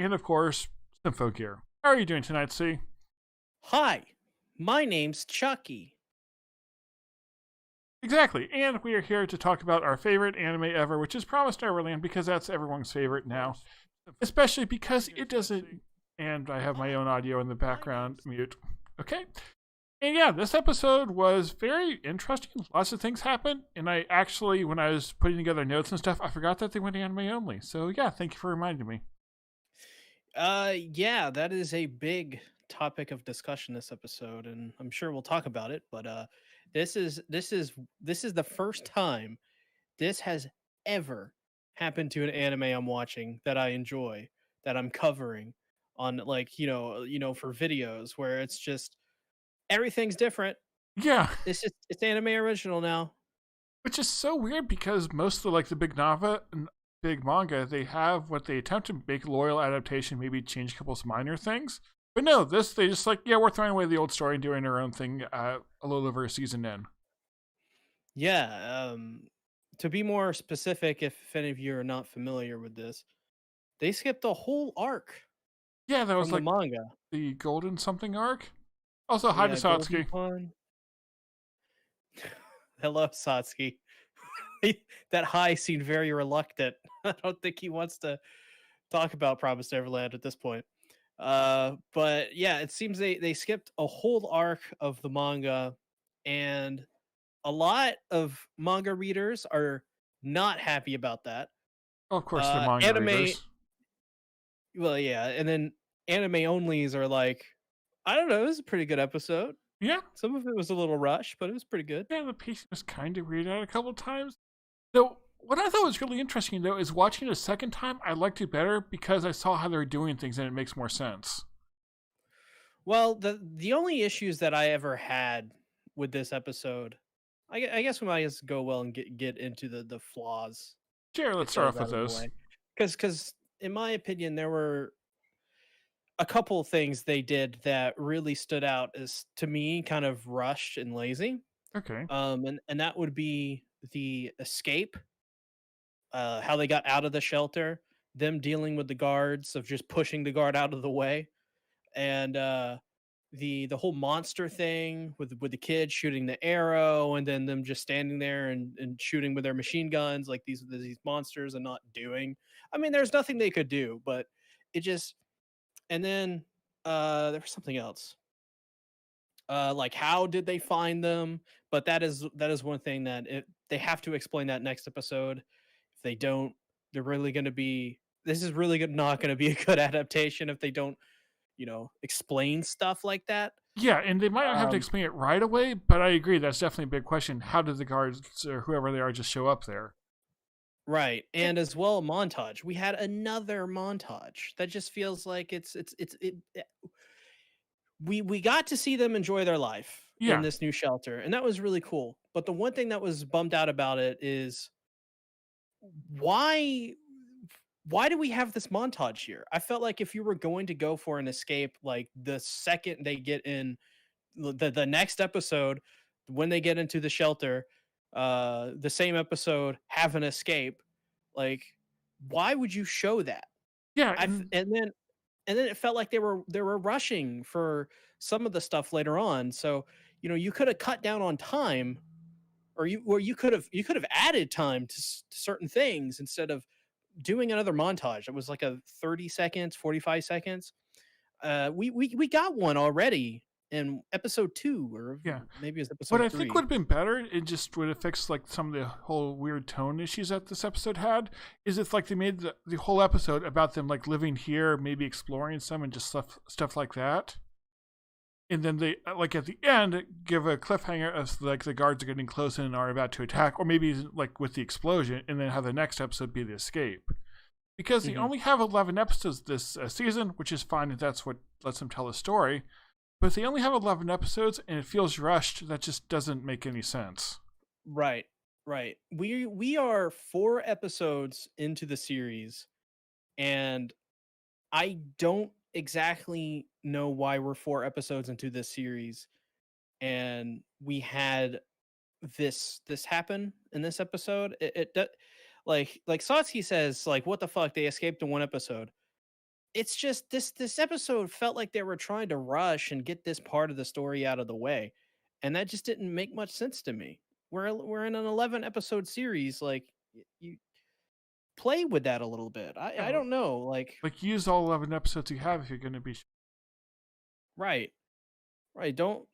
and of course, Sympho Gear. How are you doing tonight, C? Hi, my name's Chucky. Exactly, and we are here to talk about our favorite anime ever, which is Promised Neverland, because that's everyone's favorite now. Especially because it doesn't. And I have my own audio in the background mute. Okay. And yeah, this episode was very interesting. Lots of things happened. And I actually, when I was putting together notes and stuff, I forgot that they went anime only. So yeah, thank you for reminding me. Yeah, that is a big topic of discussion this episode, and I'm sure we'll talk about it. But this is this is this is the first time this has ever happened to an anime I'm watching that I enjoy, that I'm covering on, like, for videos where it's just everything's different. Yeah, It's anime original now. which is so weird because most of the big manga, they have what they attempt to make a loyal adaptation, maybe change a couple of minor things. But no, this they just like, yeah, we're throwing away the old story and doing our own thing a little over a season in. Yeah. To be more specific, if any of you are not familiar with this, they skipped a whole arc Yeah, that was from the like manga. the golden something arc. Also, hi to Yeah, Golden Satsuki. Pond. Hello, Satsuki. That high seemed very reluctant. I don't think he wants to talk about Promised Neverland at this point. But yeah, it seems they skipped a whole arc of the manga, and a lot of manga readers are not happy about that. Oh, of course, they're manga Anime, readers. well, yeah, and then anime onlys are like, I don't know, it was a pretty good episode. Yeah, Some of it was a little rushed, but it was pretty good. yeah, the pacing was kind of weird out a couple times. Though, what I thought was really interesting, though, is watching it a second time, I liked it better because I saw how they were doing things and it makes more sense. Well, the only issues that I ever had with this episode, I guess we might just go well and get into the flaws. Sure, let's Get start those off with out of the those. way, because in my opinion, there were a couple of things they did that really stood out as, to me, kind of rushed and lazy. Okay. And that would be the escape, how they got out of the shelter, them dealing with the guards, of just pushing the guard out of the way, and the whole monster thing with the kids shooting the arrow, and then them just standing there and shooting with their machine guns like these monsters, and not doing, I mean, there's nothing they could do, but it just, and then there was something else, like, how did they find them? But that is one thing that they have to explain that next episode. If they don't, they're really going to be, this is really not going to be a good adaptation if they don't, explain stuff like that. Yeah, and they might not have to Um, explain it right away, but I agree, that's definitely a big question. How did the guards or whoever they are just show up there? right, and as well, a montage. We had another montage that just feels like we got to see them enjoy their life in Yeah, this new shelter, and that was really cool. But the one thing that was bummed out about it is, why why do we have this montage here? I felt like if you were going to go for an escape, like the second they get in the next episode, when they get into the shelter, the same episode, have an escape, like, why would you show that? yeah, I f- and and then it felt like they were rushing for some of the stuff later on. So, you could have cut down on time, or you could have added time to certain things, instead of doing another montage. It was like a 30 seconds, 45 seconds. We got one already in episode 2, or yeah. maybe it was What episode I think would 3. have been better, it just would have fixed like some of the whole weird tone issues that this episode had, is if like they made the whole episode about them like living here, maybe exploring some and just stuff like that. And then they like at the end give a cliffhanger of like the guards are getting close and are about to attack, or maybe like with the explosion, and then have the next episode be the escape. Because they Mhm. only have 11 episodes this season, which is fine if that's what lets them tell a story. But if they only have 11 episodes and it feels rushed, that just doesn't make any sense. Right, right. We are 4 episodes into the series, and I don't exactly know why we're 4 episodes into this series, and we had this happen in this episode. Like Satsuki says, like, what the fuck? They escaped in 1 episode. it's just this episode felt like they were trying to rush and get this part of the story out of the way, and that just didn't make much sense to me. We're in an 11 episode series, like you play with that a little bit. I Yeah, don't know, like like use all 11 episodes you have if you're going to be. right, right. Don't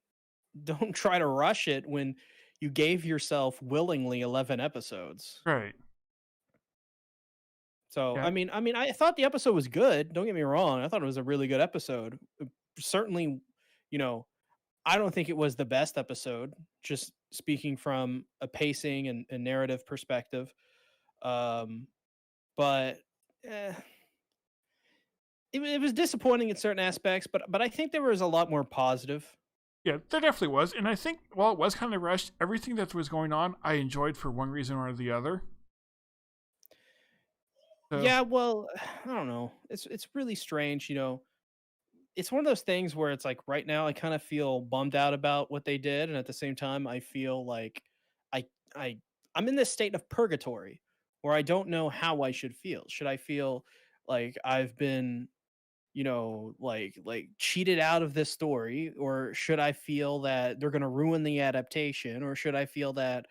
try to rush it when you gave yourself willingly 11 episodes. Right. So, Yeah. I thought the episode was good. Don't get me wrong. I thought it was a really good episode. Certainly, you know, I don't think it was the best episode. Just speaking from a pacing and narrative perspective, um, but eh, it was disappointing in certain aspects. But I think there was a lot more positive. Yeah, there definitely was. And I think while it was kind of rushed, everything that was going on, I enjoyed for one reason or the other. So, Yeah, well, I don't know. It's really strange. It's one of those things where it's like right now I kind of feel bummed out about what they did, and at the same time I feel like I I I'm in this state of purgatory where I don't know how I should feel. Should I feel like I've been, like cheated out of this story, or should I feel that they're going to ruin the adaptation, or should I feel that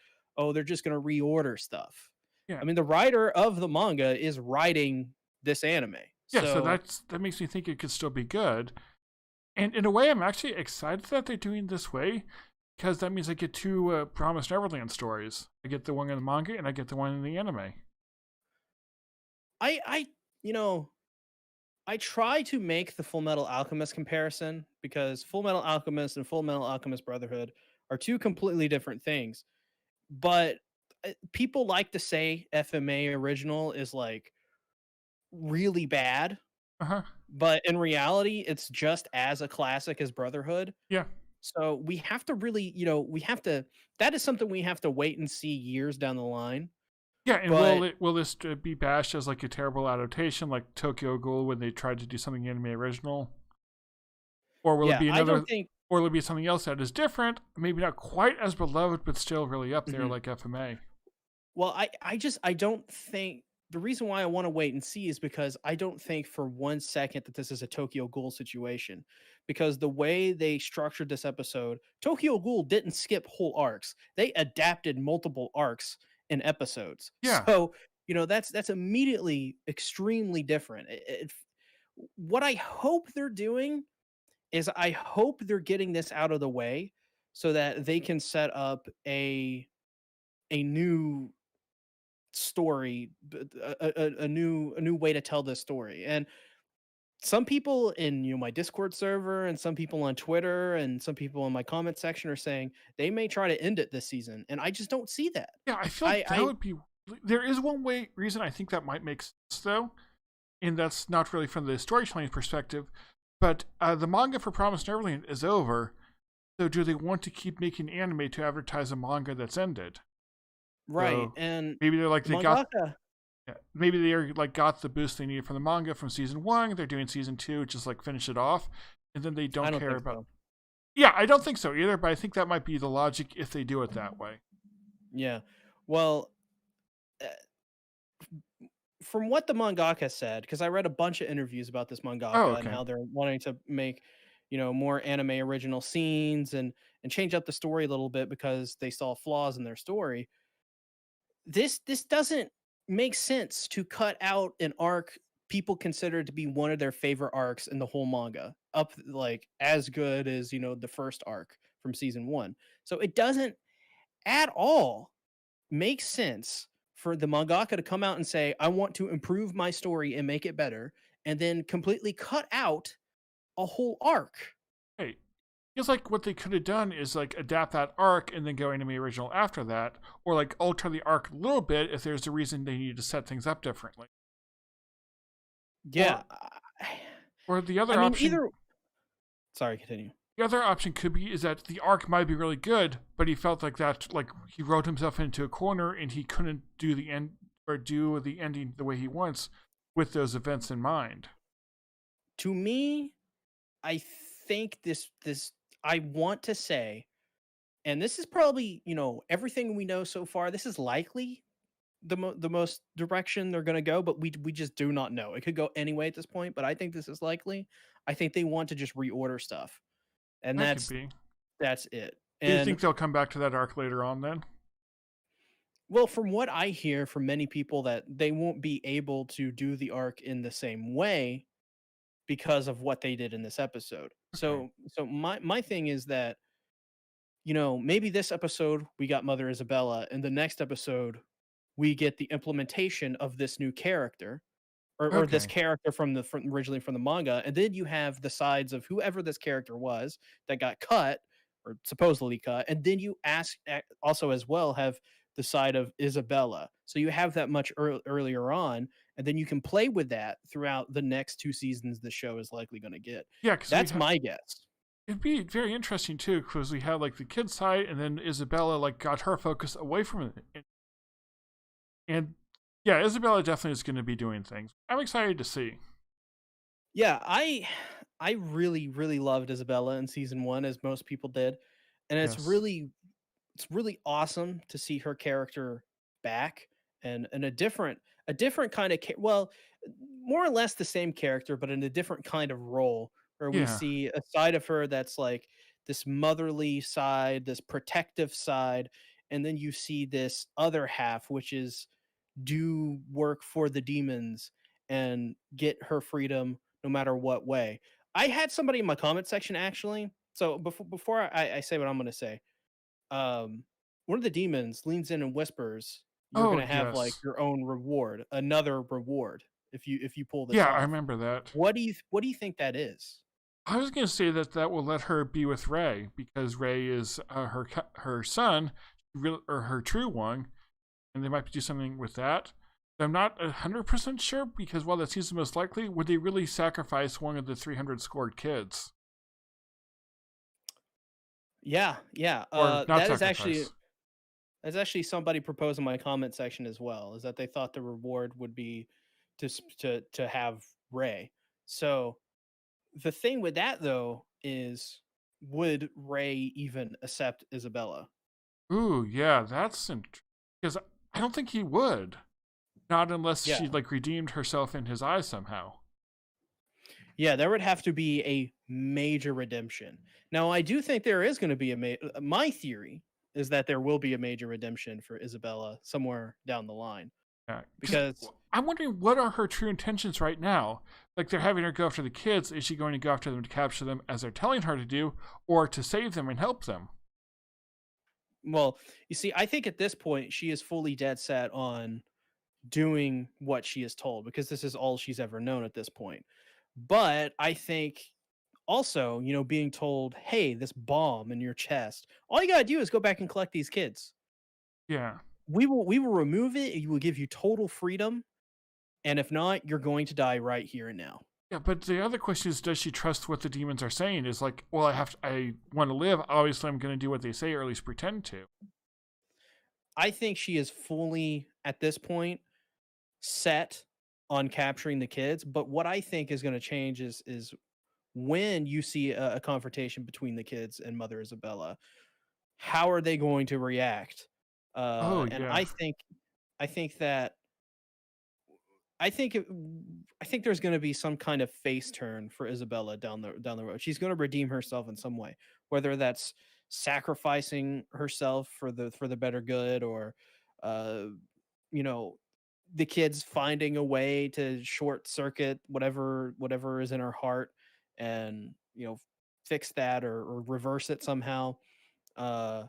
they're just going to reorder stuff? yeah. I mean, the writer of the manga is writing this anime. Yeah, so So, that makes me think it could still be good. And in a way, I'm actually excited that they're doing this way because that means I get two Promised Neverland stories. I get the one in the manga and I get the one in the anime. I you know, I try to make the Full Metal Alchemist comparison because Full Metal Alchemist and Full Metal Alchemist Brotherhood are two completely different things. But people like to say FMA original is like really bad, Uh huh. but in reality, it's just as a classic as Brotherhood. Yeah. So we have to really, that is something we have to wait and see years down the line. Yeah, and But will this be bashed as like a terrible adaptation, like Tokyo Ghoul when they tried to do something anime original, or will it yeah, be I another, don't think or will it be something else that is different, maybe not quite as beloved, but still really up there, mhm. like FMA? Well, I don't think the reason why I want to wait and see is because I don't think for one second that this is a Tokyo Ghoul situation. Because the way they structured this episode, Tokyo Ghoul didn't skip whole arcs. They adapted multiple arcs in episodes. Yeah. So, that's immediately extremely different. What I hope they're doing is I hope they're getting this out of the way so that they can set up a new story, a new way to tell this story. And some people in my Discord server, and some people on Twitter, and some people in my comment section are saying they may try to end it this season, and I just don't see that. Yeah, I feel like that I would be. There is one reason I think that might make sense though, and that's not really from the storytelling perspective, but the manga for Promised Neverland is over. So do they want to keep making anime to advertise a manga that's ended? right, So and maybe they're like the they got. mangaka. Yeah, maybe they are like got the boost they needed from the manga from season one. They're doing season two, just like finish it off, and then they I don't don't care think about. so. Yeah, I don't think so either, but I think that might be the logic if they do it that way. Yeah, well, uh, from what the mangaka said, because I read a bunch of interviews about this Oh, mangaka and okay. how they're wanting to make, more anime original scenes and change up the story a little bit because they saw flaws in their story. This doesn't make sense to cut out an arc people consider to be one of their favorite arcs in the whole manga, up like as good as the first arc from season 1. So it doesn't at all make sense for the mangaka to come out and say, I want to improve my story and make it better, and then completely cut out a whole arc. Hey, feels like what they could have done is like adapt that arc and then go anime original after that, or like alter the arc a little bit if there's a reason they need to set things up differently. Yeah. Or or the I other mean, option, either. Sorry, continue. the other option could be is that the arc might be really good, but he felt like that like he wrote himself into a corner and he couldn't do the end or do the ending the way he wants with those events in mind. To me, I think this I want to say, and this is probably, everything we know so far, this is likely the most direction they're gonna go, but we just do not know. It could go any way at this point, but I think this is likely. I think they want to just reorder stuff, and That could be. that's it. Do you And think they'll come back to that arc later on then? well, from what I hear from many people, that they won't be able to do the arc in the same way because of what they did in this episode. Okay. So my thing is that, maybe this episode we got Mother Isabella, and the next episode we get the implementation of this new character, or this Okay. character originally from the manga, and then you have the sides of whoever this character was that got cut or supposedly cut, and then you also as well have the side of Isabella. So you have that much earlier on, and then you can play with that throughout the next 2 seasons the show is likely going to get. Yeah, because That's my guess. it'd be very interesting too, because we had like the kid side, and then Isabella like got her focus away from it, and yeah, Isabella definitely is going to be doing things. I'm excited to see. Yeah, I really really loved Isabella in season 1, as most people did. And Yes. it's really awesome to see her character back, and a different kind of well, more or less the same character, but in a different kind of role, where we Yeah. see a side of her that's like this motherly side, this protective side, and then you see this other half, which is do work for the demons and get her freedom no matter what way. I had somebody in my comment section, actually. So before I say what I'm going to say, um, one of the demons leans in and whispers, "You're Oh gonna have like yes. your own reward, another reward, if you pull this Yeah, I off." remember that. What do you think that is? I was going to say that that will let her be with Ray, because Ray is her son, or her true one, and they might do something with that. I'm not 100% sure, because while that seems the most likely, would they really sacrifice one of the 300 scored kids? Yeah, yeah. Or not That is actually sacrifice? that's actually somebody proposed in my comment section as well. Is that they thought the reward would be to have Ray. So the thing with that though is, would Ray even accept Isabella? Ooh, yeah, that's because I don't think he would. Not unless Yeah. she like redeemed herself in his eyes somehow. Yeah, there would have to be a major redemption. Now, I do think there is going to be my theory is that there will be a major redemption for Isabella somewhere down the line, Yeah, because because I'm wondering what are her true intentions right now. Like they're having her go after the kids. Is she going to go after them to capture them as they're telling her to do, or to save them and help them? well, you see, I think at this point she is fully dead set on doing what she is told, because this is all she's ever known at this point. But I think also, being told, "Hey, this bomb in your chest, all you got to do is go back and collect these kids. Yeah, We will remove it. You will give you total freedom. And if not, you're going to die right here and now." yeah. But the other question is, does she trust what the demons are saying? Is like, well, I want to live. Obviously, I'm going to do what they say, or at least pretend to. I think she is fully, at this point, set on capturing the kids. But what I think is going to change is when you see a confrontation between the kids and Mother Isabella, how are they going to react? Oh And yeah, I think that I think it, I think there's going to be some kind of face turn for Isabella down the road. She's going to redeem herself in some way, whether that's sacrificing herself for the better good, or uh, you know, the kids finding a way to short circuit whatever is in her heart, and fix that, or reverse it somehow. Uh,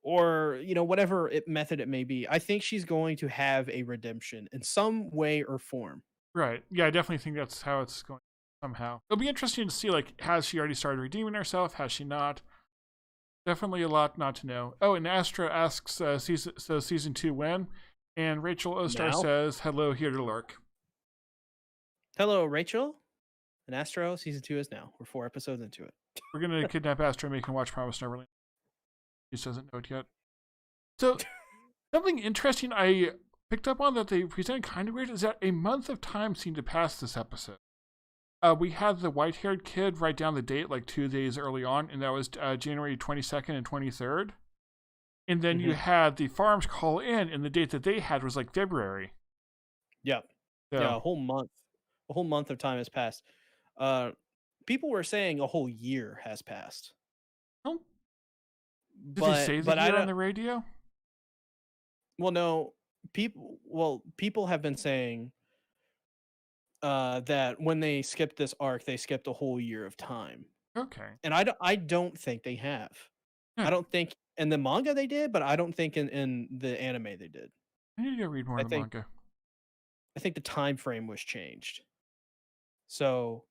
or whatever method it may be. I think she's going to have a redemption in some way or form. right. Yeah, I definitely think that's how it's going. Somehow, it'll be interesting to see. Like, has she already started redeeming herself? Has she not? Definitely a lot not to know. Oh, and Astra asks, season 2 when? And Rachel Ostar Now, says, hello, here to lurk. hello, Rachel and Astro. Season 2 is now. We're 4 episodes into it. We're going to kidnap Astra and make him watch Promise Neverland. He just doesn't know it yet. So, something interesting I picked up on that they presented kind of weird is that a month of time seemed to pass this episode. We had the white-haired kid write down the date like 2 days early on, and that was January 22nd and 23rd. And then you Hmm. had the farms call in, and the date that they had was like February. Yeah, So, yeah, a whole month of time has passed. Uh, People were saying a whole year has passed, oh, did they say the but I year on don't. the radio? Well, no, people have been saying that when they skipped this arc, they skipped a whole year of time, Okay. and I don't think they have. Yeah, I don't think in the manga they did, but I don't think in the anime they did. I need to go read more I of the think manga. I think the time frame was changed. So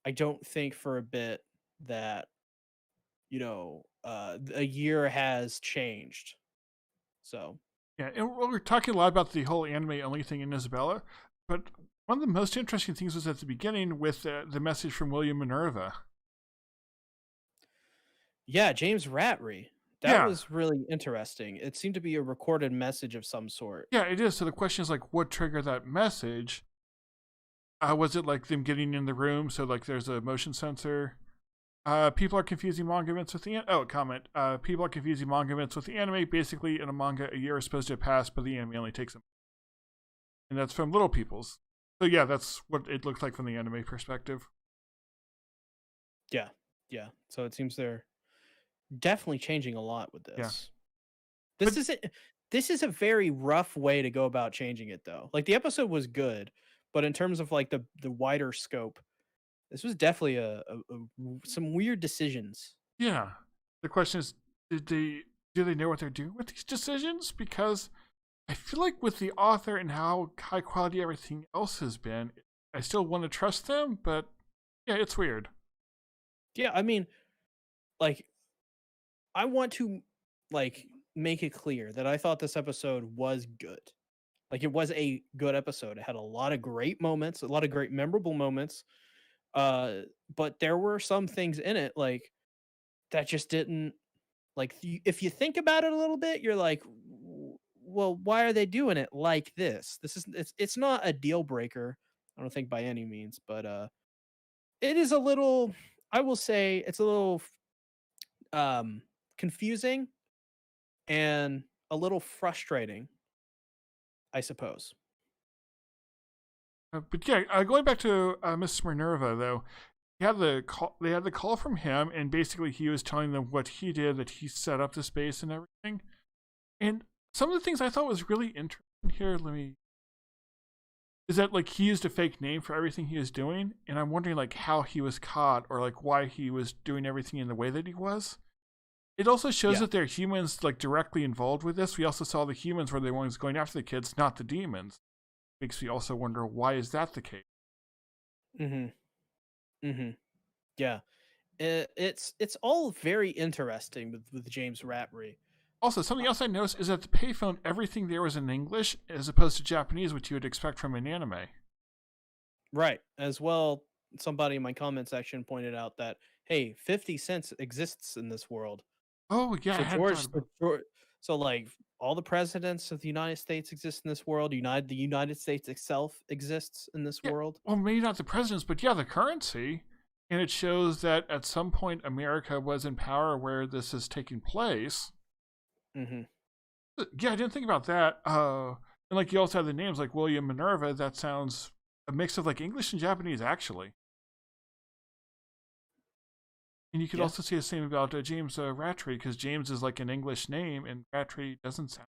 I don't think for a bit that, a year has changed. So Yeah, and we're talking a lot about the whole anime only thing in Isabella, but one of the most interesting things was at the beginning with the message from William Minerva. yeah, James Ratry. That Yeah, was really interesting. It seemed to be a recorded message of some sort. yeah, it is. So the question is like, what triggered that message? Was it like them getting in the room? So like, there's a motion sensor. People are confusing manga events with the comment. People are confusing manga events with the anime. Basically, in a manga, a year is supposed to have passed, but the anime only takes them. And that's from Little People's. So yeah, that's what it looks like from the anime perspective. Yeah. Yeah. So it seems they're definitely changing a lot with Yeah, this. but This is a, this is a very rough way to go about changing it though. Like the episode was good, but in terms of like the wider scope, this was definitely some weird decisions. yeah, the question is, did they do they know what they're doing with these decisions? Because I feel like with the author and how high quality everything else has been, I still want to trust them, but yeah, it's weird. Yeah, I mean, like I want to like make it clear that I thought this episode was good. Like it was a good episode. It had a lot of great moments, a lot of great memorable moments. Uh but there were some things in it like that just didn't like if you think about it a little bit, you're like well, why are they doing it like this? This is it's not a deal breaker. I don't think by any means, but it is a little I will say it's a little confusing and a little frustrating, I suppose. But yeah, going back to Mr. Minerva though, he had the call. They had the call from him, and basically he was telling them what he did, that he set up the space and everything. And some of the things I thought was really interesting here. Let me is that like he used a fake name for everything he was doing, and I'm wondering like how he was caught or like why he was doing everything in the way that he was. It also shows Yeah. that there are humans like directly involved with this. We also saw the humans were the ones going after the kids, not the demons. Makes me also wonder why is that the case. Mhm. Mhm. Yeah. It's all very interesting with James Ratry. Also, something Uh, else I noticed is that the payphone, everything there was in English as opposed to Japanese, which you would expect from an anime. right. As well, somebody in my comment section pointed out that hey, 50 cents exists in this world. Oh yeah, I So hadn't thought about. So like all the presidents of the United States exist in this world. The United States itself exists in this Yeah, world. well, maybe not the presidents, but yeah, the currency. And it shows that at some point America was in power where this is taking place. Mhm. Yeah, I didn't think about that. And like you also have the names like William Minerva. That sounds a mix of like English and Japanese, actually. And you could Yeah. also say the same about James Rattray, because James is like an English name, and Rattray doesn't sound.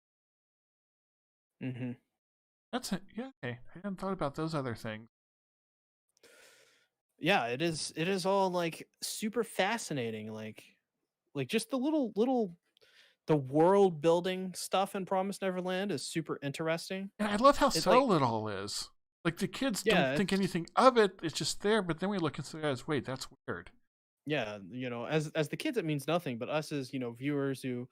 Mhm. That's it. Yeah, okay. I hadn't thought about those other things. Yeah, it is all like super fascinating like just the little the world building stuff in Promised Neverland is super interesting. And I love how It like subtle it all is. Like the kids don't yeah, think it's anything of it. It's just there. But then we look and say, "Guys, wait, that's weird." yeah, as the kids it means nothing, but us as, viewers who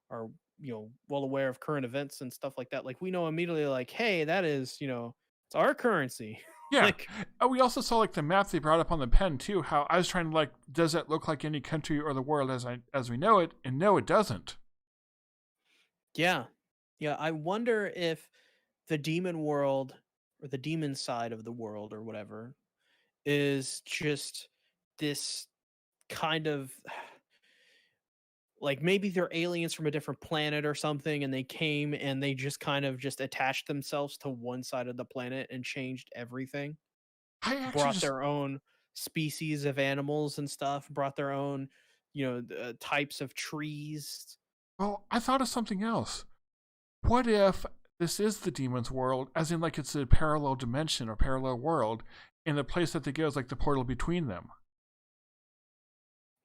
are, well aware of current events and stuff like that, like we know immediately like, hey, that is, it's our currency. Yeah. Like We also saw like the map they brought up on the pen too. How I was trying to like, does that look like any country or the world as we know it? And no, it doesn't. yeah. Yeah, I wonder if the demon world or the demon side of the world or whatever is just this kind of like maybe they're aliens from a different planet or something, and they came and they just kind of just attached themselves to one side of the planet and changed everything. I actually Brought just their own species of animals and stuff, brought their own, types of trees. well, I thought of something else. What if this is the demon's world, as in like it's a parallel dimension or parallel world, and the place that they go is like the portal between them?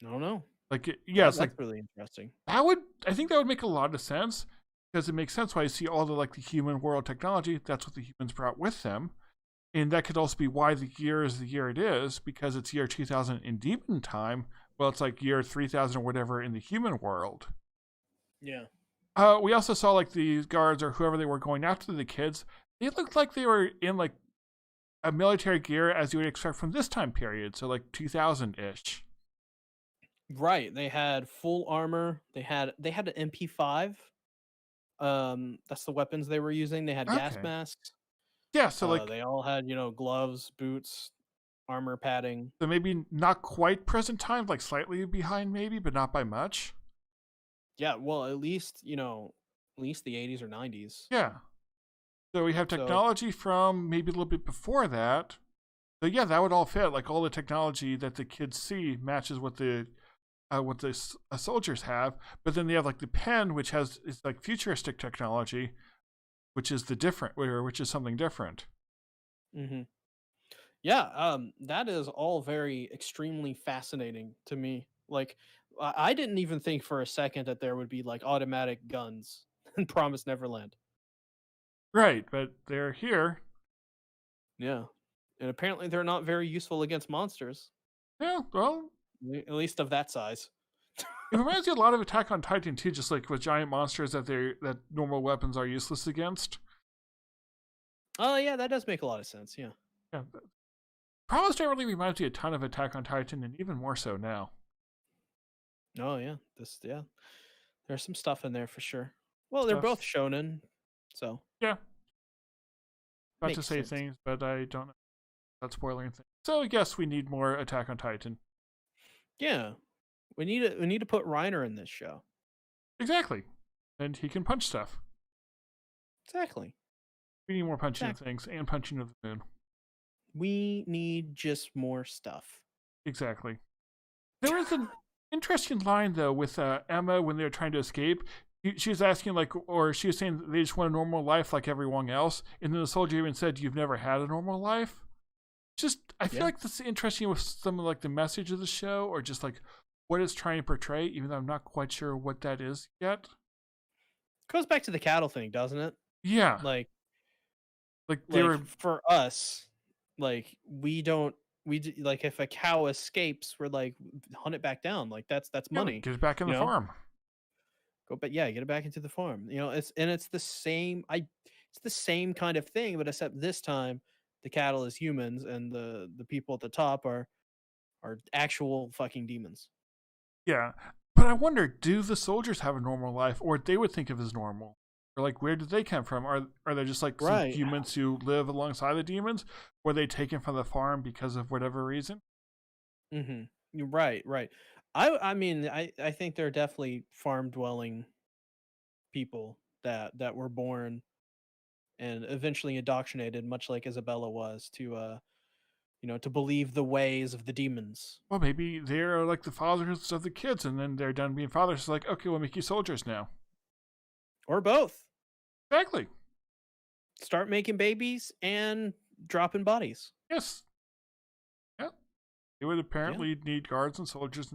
I don't know. Like, yeah, it's like That's really interesting. that would. I think that would make a lot of sense because it makes sense why you see all the like the human world technology. That's what the humans brought with them, and that could also be why the year is the year it is because it's year 2000 in demon time. Well, it's like year 3000 or whatever in the human world. Yeah. We also saw like the guards or whoever they were going after the kids. They looked like they were in like a military gear as you would expect from this time period, so like 2000 ish. Right. They had full armor. They had an MP5. That's the weapons they were using. They had gas Okay, masks. yeah. So like, They all had, gloves, boots, armor padding. so maybe not quite present time, like slightly behind, maybe, but not by much. Yeah, well, at least the 80s or 90s. Yeah. So we have So, technology from maybe a little bit before that. So yeah, that would all fit. Like all the technology that the kids see matches what the soldiers have. But then they have like the pen, which has it's like futuristic technology, which is the different, or which is something different. mhm. Yeah, that is all very extremely fascinating to me. Like, I didn't even think for a second that there would be like automatic guns in Promise Neverland. Right, but they're here. Yeah, and apparently they're not very useful against monsters, Yeah, well, at least of that size. it reminds me a lot of Attack on Titan too, just like with giant monsters that normal weapons are useless against. Oh yeah, that does make a lot of sense. Yeah. Yeah, Promise Neverland reminds me a ton of Attack on Titan, and even more so now. Oh yeah, yeah. There's some stuff in there for sure. Well, they're Stuff. both shonen, so Yeah, about to makes say sense. things, but I don't know. Not spoiling things. So yes, we need more Attack on Titan. Yeah, we need to put Reiner in this show. Exactly, and he can punch stuff. Exactly. We need more punching of Exactly. things and punching of the moon. We need just more stuff. Exactly. There was an interesting line though with Emma when they were trying to escape. She was asking like, or she was saying that they just want a normal life like everyone else, and then the soldier even said, "You've never had a normal life." Just, I feel Yeah. like that's interesting with some of like the message of the show, or just like what it's trying to portray, even though I'm not quite sure what that is yet. Goes back to the cattle thing, doesn't it? Yeah, Like like they like were. for us, like we don't like if a cow escapes, we're like hunt it back down. Like that's Yeah, like money, get it back in you the know? farm. Go but yeah, get it back into the farm. It's the same it's the same kind of thing, but except this time the cattle is humans and the people at the top are actual fucking demons. Yeah, but I wonder, do the soldiers have a normal life, or what they would think of as normal, or like where did they come from? Are they just like some Right. humans who live alongside the demons? Were they taken from the farm because of whatever reason? Mhm. You're right, right. I mean, I think there are definitely farm dwelling people that were born and eventually indoctrinated, much like Isabella was, to believe the ways of the demons. Well, maybe they're like the fathers of the kids, and then they're done being fathers. It's like, okay, we'll make you soldiers now. Or both. Exactly. Start making babies and dropping bodies. Yes. Yeah. They would Yeah. apparently need guards and soldiers.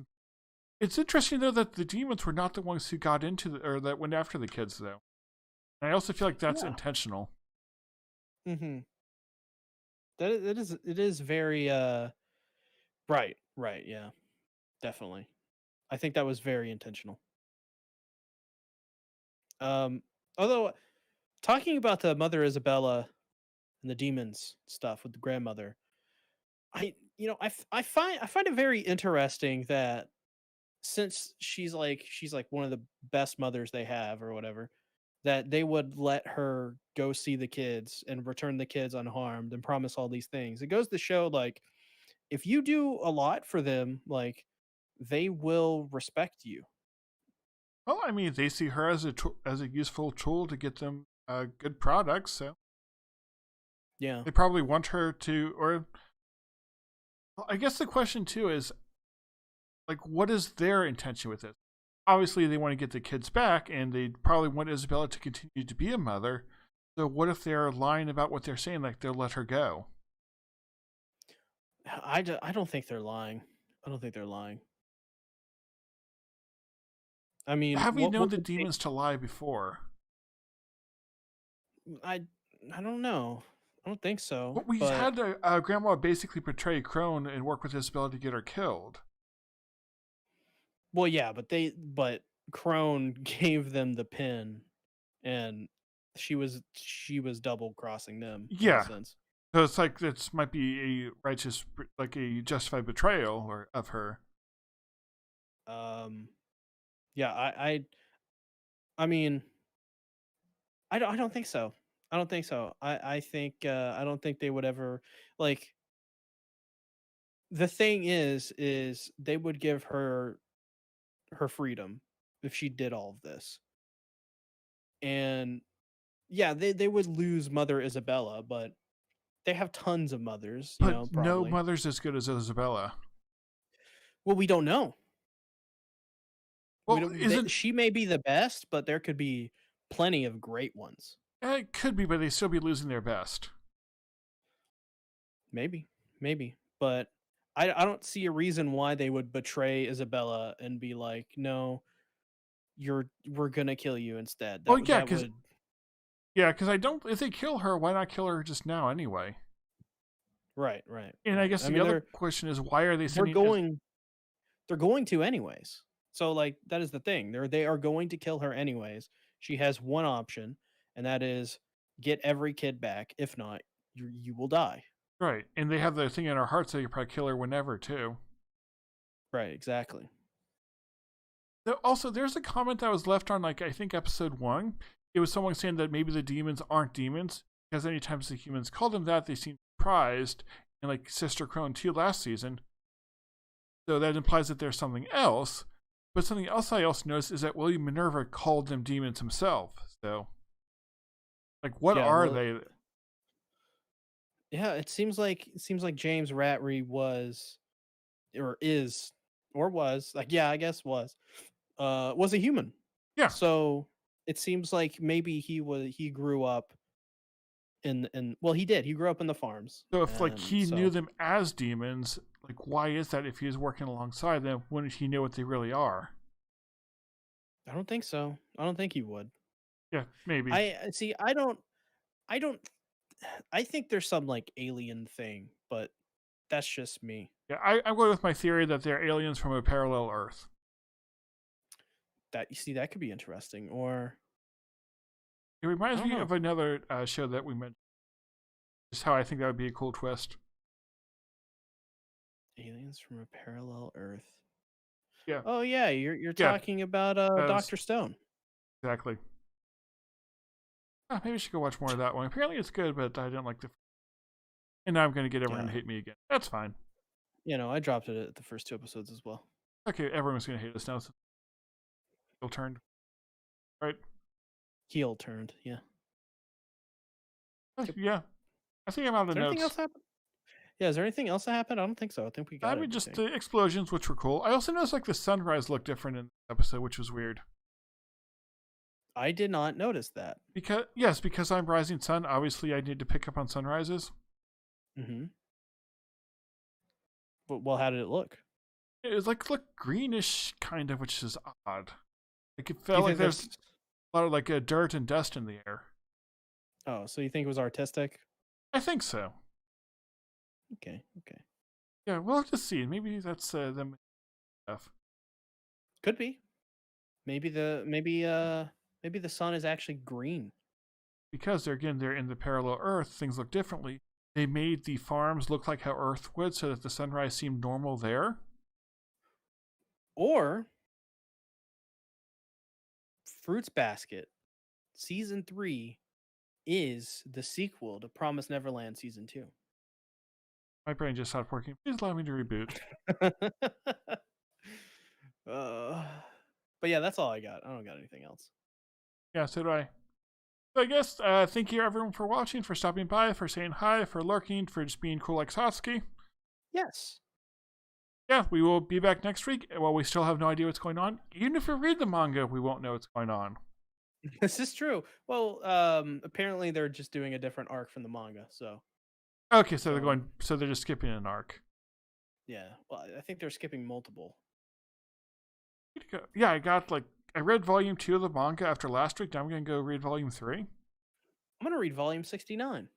It's interesting though that the demons were not the ones who got into or that went after the kids though. And I also feel like that's Yeah. intentional. Mhm. It is very right, right, yeah. Definitely. I think that was very intentional. Um Although talking about the mother Isabella and the demons stuff with the grandmother, I find it very interesting that since she's like one of the best mothers they have or whatever, that they would let her go see the kids and return the kids unharmed and promise all these things. It goes to show like if you do a lot for them, like they will respect you. Well, I mean, they see her as as a useful tool to get them good products, so Yeah. they probably want her to. Or well, I guess the question too is like, what is their intention with it? Obviously, they want to get the kids back, and they probably want Isabella to continue to be a mother. So, what if they're lying about what they're saying, like they'll let her go? I don't think they're lying. I don't think they're lying. I mean, Have we known what the would they? demons to lie before? I I don't know. I don't think so. Well, we But had Grandma basically betray Crone and work with Isabella to get her killed. well, yeah, but Crone gave them the pin, and she was double crossing them in a Yeah, sense. so it's like this might be a righteous, like a justified betrayal or of her. Um, yeah, I mean, I don't think so. I don't think so. I think I don't think they would ever like. The thing is they would give her freedom if she did all of this. And yeah, they would lose Mother Isabella, but they have tons of mothers, But no probably. mother's as good as Isabella. Well, we don't know. We Well, don't. isn't She may be the best, but there could be plenty of great ones. it could be, but they still be losing their best. Maybe, but I don't see a reason why they would betray Isabella and be like, no, we're gonna kill you instead. Well, That would yeah, because I don't. If they kill her, why not kill her just now anyway? And I right. guess I the mean, other question is, why are they they're sending? going they're going to anyways. So like that is the thing. They are going to kill her anyways. She has one option, and that is get every kid back. If not, you will die. Right, and they have the thing in our hearts that you probably kill her whenever too. Right, exactly. Also, there's a comment that was left on, like, I think episode 1. It was someone saying that maybe the demons aren't demons because anytime the humans call them that, they seem surprised. And like Sister Crone 2 last season, so that implies that there's something else. But something else I also noticed is that William Minerva called them demons himself. So, like, what Yeah, are well, they? yeah, it seems like James Ratry was or is or was like yeah, I guess was a human. Yeah. So it seems like maybe he grew up in well he did. He grew up in the farms. So if like And he knew so them as demons, like why is that? If he was working alongside them, wouldn't he know what they really are? I don't think so. I don't think he would. Yeah, maybe. I see I don't I think there's some like alien thing, but that's just me. Yeah, I'm going with my theory that they're aliens from a parallel Earth. That you see that could be interesting or It I reminds don't me know. of another show that we mentioned. Just how I think that would be a cool twist. Aliens from a parallel Earth. Yeah, Oh yeah, you're yeah, talking about that's Dr. Stone. exactly. Maybe I should go watch more of that one. Apparently it's good, but I didn't like the. And now I'm going to get everyone Yeah. to hate me again. That's fine. I dropped it at the first 2 episodes as well. Okay, everyone's going to hate us now. So it's turned. Right? Heel turned, yeah. Yep. Yeah. I think I'm out Is of there anything notes. else happen? Yeah, is there anything else that happened? I don't think so. I think we I got mean, just everything. the explosions, which were cool. I also noticed like the sunrise looked different in the episode, which was weird. I did not notice that. Because I'm Rising Sun, obviously I need to pick up on sunrises. Mm-hmm. But well, how did it look? It was like look greenish, kind of, which is odd. Like it Do you felt like think there's that's a lot of like dirt and dust in the air. oh, so you think it was artistic? I think so. Okay, okay. Yeah, we'll have to see. Maybe that's them stuff. Could be. Maybe maybe the sun is actually green. Because they're in the parallel Earth, things look differently. They made the farms look like how Earth would, so that the sunrise seemed normal there. Or Fruits Basket season 3 is the sequel to Promise Neverland season 2. My brain just stopped working. Please allow me to reboot. uh, But yeah, that's all I got. I don't got anything else. Yeah, so do I. So I guess thank you everyone for watching, for stopping by, for saying hi, for lurking, for just being cool like Satsuki. Yes. Yeah, we will be back next week. While we still have no idea what's going on. Even if we read the manga, we won't know what's going on. This is true. Well, apparently they're just doing a different arc from the manga. So Okay, so they're just skipping an arc. yeah. Well, I think they're skipping multiple. Yeah, I read volume 2 of the manga after last week. Now I'm gonna go read volume 3. I'm gonna read volume 69.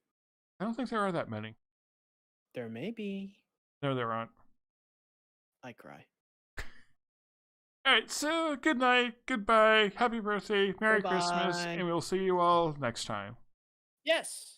I don't think there are that many. There may be. No, there aren't. I cry. Alright, so good night, goodbye, happy birthday, Merry Christmas, Goodbye. and we'll see you all next time. Yes.